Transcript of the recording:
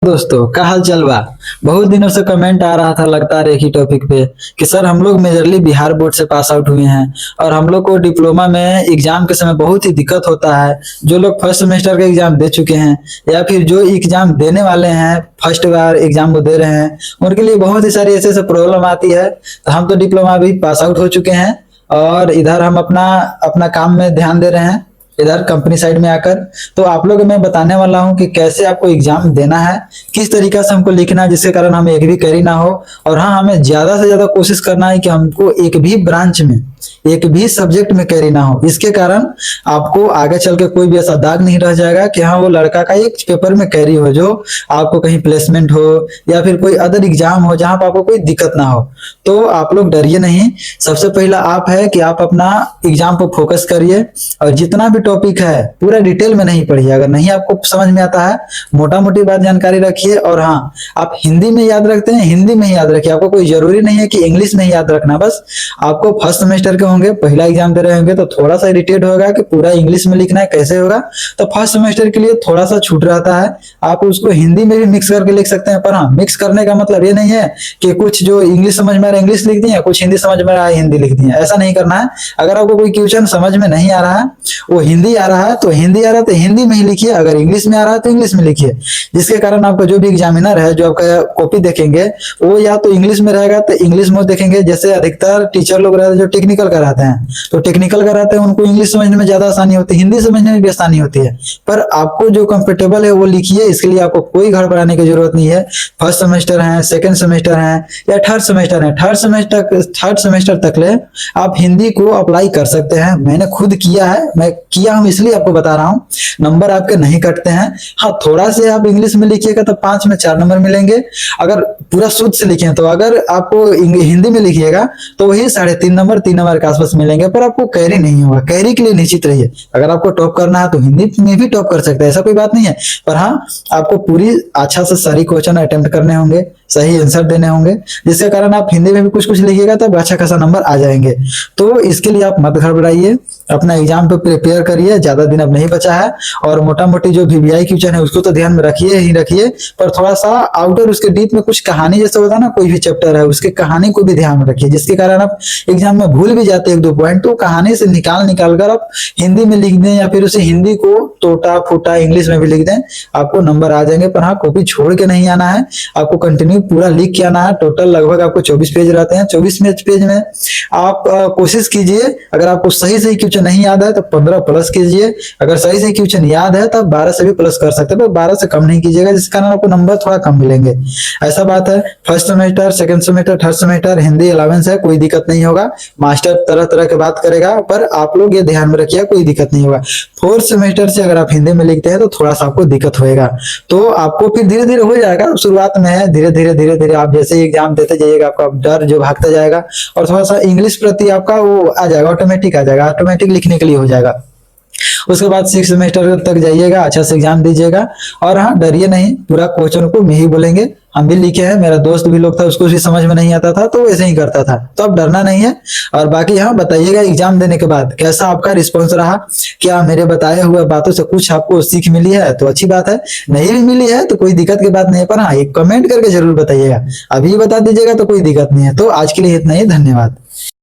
दोस्तों का हाल चल बा। बहुत दिनों से कमेंट आ रहा था लगातार एक ही टॉपिक पे कि सर हम लोग मेजरली बिहार बोर्ड से पास आउट हुए हैं और हम लोग को डिप्लोमा में एग्जाम के समय बहुत ही दिक्कत होता है। जो लोग फर्स्ट सेमेस्टर का एग्जाम दे चुके हैं या फिर जो एग्जाम देने वाले हैं, फर्स्ट बार एग्जाम को दे रहे हैं, उनके लिए बहुत ही सारी ऐसे ऐसे प्रॉब्लम आती है। तो हम तो डिप्लोमा भी पास आउट हो चुके हैं और इधर हम अपना अपना काम में ध्यान दे रहे हैं, इधर कंपनी साइड में आकर। तो आप लोग मैं बताने वाला हूं कि कैसे आपको एग्जाम देना है, किस तरीका से हमको लिखना है जिसके कारण हमें एक भी कैरी ना हो। और हाँ, हमें ज्यादा से ज्यादा कोशिश करना है कि हमको एक भी ब्रांच में, एक भी सब्जेक्ट में कैरी ना हो। इसके कारण आपको आगे चल के कोई भी ऐसा दाग नहीं रह जाएगा कि हाँ वो लड़का का एक पेपर में कैरी हो, जो आपको कहीं प्लेसमेंट हो या फिर कोई अदर एग्जाम हो जहां पर आपको कोई दिक्कत ना हो। तो आप लोग डरिए नहीं। सबसे पहला आप है कि आप अपना एग्जाम पर फोकस करिए और जितना भी टॉपिक है पूरा डिटेल में नहीं पढ़िए। अगर नहीं आपको समझ में आता है, मोटा मोटी बात जानकारी रखिए। और हाँ, आप हिंदी में याद रखते हैं, हिंदी में ही याद रखिए। आपको कोई जरूरी नहीं है कि इंग्लिश में ही याद रखना। बस आपको फर्स्ट सेमेस्टर के होंगे, पहला एग्जाम दे रहे होंगे तो थोड़ा सा इरिटेट होगा कि पूरा इंग्लिश में लिखना है, कैसे होगा। तो फर्स्ट सेमेस्टर के लिए थोड़ा सा छूट रहता है, आप उसको हिंदी में भी मिक्स करके लिख सकते हैं। पर हाँ, मिक्स करने का मतलब ये नहीं है कि कुछ जो इंग्लिश समझ में आ रहा है इंग्लिश लिख दिए, कुछ हिंदी समझ में आ रहा है हिंदी लिख दिए, ऐसा नहीं करना है। अगर आपको कोई क्वेश्चन समझ में नहीं आ रहा है, वो हिंदी आ रहा है तो हिंदी आ रहा है तो हिंदी में ही लिखिए, अगर इंग्लिश में आ रहा है तो इंग्लिश में लिखिए। जिसके कारण आपका जो भी एग्जामिनर है जो आपका कॉपी देखेंगे वो या तो इंग्लिश में रहेगा तो इंग्लिश में देखेंगे। जैसे अधिकतर टीचर लोग रहते हैं जो टेक्निकल कराते हैं, तो टेक्निकल कराते हैं उनको इंग्लिश समझने में ज्यादा आसानी होती है, हिंदी समझने में भी आसानी होती है। पर आपको जो कंफर्टेबल है वो लिखिए, इसके लिए आपको कोई घबराने की जरूरत नहीं है। फर्स्ट सेमेस्टर है, सेकंड सेमेस्टर है या थर्ड सेमेस्टर है, थर्ड सेमेस्टर तक ले आप हिंदी को अप्लाई कर सकते हैं। मैंने खुद किया है, मैं किया हूं इसलिए आपको बता रहा हूं। नंबर आपके नहीं कटते हैं। हाँ, थोड़ा से आप इंग्लिश में लिखिएगा तो 5 में 4 नंबर मिलेंगे। अगर पूरा शुद्ध से लिखे तो अगर आपको हिंदी में लिखिएगा तो वही 3.5 नंबर 3 नंबर के आसपास मिलेंगे, पर आपको कैरी नहीं होगा। कैरी के लिए निश्चित रहिए। अगर आपको टॉप करना है तो हिंदी में भी टॉप कर सकते हैं, ऐसा कोई बात नहीं है। पर हाँ, आपको पूरी अच्छा से सारी क्वेश्चन अटेम्प्ट करने होंगे, सही आंसर देने होंगे, जिसके कारण आप हिंदी में भी कुछ कुछ लिखिएगा तब अच्छा खासा नंबर आ जाएंगे। तो इसके लिए आप मत घबराइए, अपना एग्जाम पे प्रिपेयर करिए। ज्यादा दिन अब नहीं बचा है और मोटा मोटी जो वीवीआई क्वेश्चन है उसको तो ध्यान में रखिए ही रखिए, पर थोड़ा सा आउटर उसके डीप में कुछ कहानी जैसे होता है ना, कोई भी चैप्टर है उसके कहानी को भी ध्यान में रखिए, जिसके कारण आप एग्जाम में भूल भी जाते हैं 1-2 पॉइंट, तो कहानी से निकाल कर आप हिंदी में लिख दें या फिर उसे हिंदी को टोटा फूटा इंग्लिश में भी लिख दें, आपको नंबर आ जाएंगे। पर हाँ, कॉपी छोड़ के नहीं आना है, आपको कंटिन्यू पूरा लिख के आना है। टोटल लगभग आपको 24 पेज रहते हैं। 24 पेज में आप कोशिश कीजिए, अगर आपको सही सही क्वेश्चन नहीं याद है तो 15 प्लस कीजिए, अगर सही सही क्वेश्चन याद है तो 12 से भी प्लस कर सकते हैं, पर 12 से कम नहीं कीजिएगा, जिस कारण आपको नंबर थोड़ा कम मिलेंगे। ऐसा बात है। First semester, second semester, third semester Hindi allowance है, कोई दिक्कत नहीं होगा। मास्टर तरह तरह की बात करेगा, पर आप लोग ये ध्यान में रखिए कोई दिक्कत नहीं होगा। फोर्थ सेमेस्टर से अगर आप हिंदी में लिखते हैं तो थोड़ा सा आपको दिक्कत होएगा, तो आपको फिर धीरे धीरे हो जाएगा। शुरुआत में है, धीरे धीरे आप जैसे एग्जाम देते जाइएगा आपका डर जो भागता जाएगा और थोड़ा सा इंग्लिश प्रति आपका वो आ जाएगा, ऑटोमेटिक आ जाएगा, ऑटोमेटिक लिखने के लिए हो जाएगा। उसके बाद 6 सेमेस्टर तक जाइएगा, अच्छा से एग्जाम दीजिएगा। और हाँ, डरिए नहीं, पूरा क्वेश्चन को मैं ही बोलेंगे, हम भी लिखे हैं, मेरा दोस्त भी लोग था उसको भी समझ में नहीं आता था तो वैसे ही करता था, तो अब डरना नहीं है। और बाकी हाँ, बताइएगा एग्जाम देने के बाद कैसा आपका रिस्पॉन्स रहा, क्या मेरे बताए हुए बातों से कुछ आपको सीख मिली है तो अच्छी बात है, नहीं भी मिली है तो कोई दिक्कत की बात नहीं है। पर हाँ, एक कमेंट करके जरूर बताइएगा, अभी बता दीजिएगा तो कोई दिक्कत नहीं है। तो आज के लिए इतना ही, धन्यवाद।